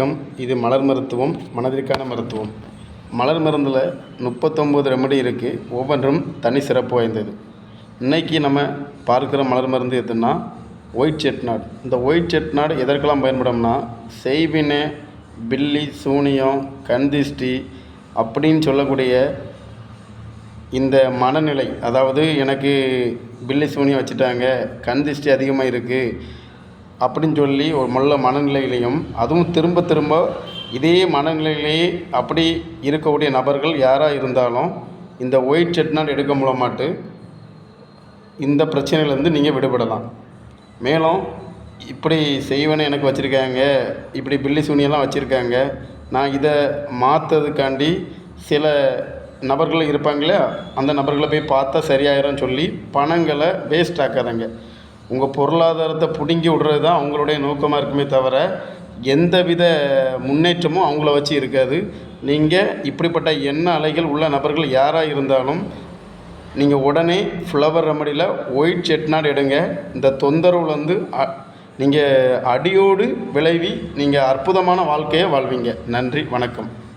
வணக்கம். இது மலர் மருத்துவம், மனதிற்கான மருத்துவம். மலர் மருந்தில் 39 ரெமெடி இருக்குது. ஒவ்வொன்றும் தனி சிறப்பு வாய்ந்தது. இன்றைக்கி நம்ம பார்க்குற மலர் மருந்து எதுன்னா ஒயிட் செட்நாட். இந்த ஒயிட் செட்நாட் எதற்கெல்லாம் பயன்படும்னா செய்வினை, பில்லி சூனியம், கண்திஷ்டி அப்படின்னு சொல்லக்கூடிய இந்த மனநிலை, அதாவது எனக்கு பில்லி சூனியம் வச்சுட்டாங்க, கண்திஷ்டி அதிகமாக இருக்குது அப்படின்னு சொல்லி ஒரு மனநிலையிலையும், அதுவும் திரும்ப திரும்ப இதே மனநிலையிலேயே அப்படி இருக்கக்கூடிய நபர்கள் யாராக இருந்தாலும் இந்த ஒயிட் செட்நாட் எடுக்க மூலமாட்டு இந்த பிரச்சனையிலேருந்து நீங்கள் விடுபடலாம். மேலும் இப்படி செய்வனை எனக்கு வச்சுருக்காங்க, இப்படி பில்லி சூனியெல்லாம் வச்சுருக்காங்க, நான் இதை மாற்றுறதுக்காண்டி சில நபர்கள் இருப்பாங்களே, அந்த நபர்களை போய் பார்த்தா சரியாயிரும் சொல்லி பணங்களை வேஸ்ட் ஆக்காதங்க. உங்கள் பொருளாதாரத்தை பிடுங்கி விடுறது தான் அவங்களுடைய நோக்கமாக இருக்குமே தவிர எந்தவித முன்னேற்றமும் அவங்கள வச்சு இருக்காது. நீங்கள் இப்படிப்பட்ட எண்ண அலைகள் உள்ள நபர்கள் யாராக இருந்தாலும் நீங்கள் உடனே ஃப்ளவர் ரெமடியில் ஒயிட் செட்நாட் எடுங்க. இந்த தொந்தரவுலேருந்து நீங்கள் அடியோடு விளைவி நீங்கள் அற்புதமான வாழ்க்கையை வாழ்வீங்க. நன்றி, வணக்கம்.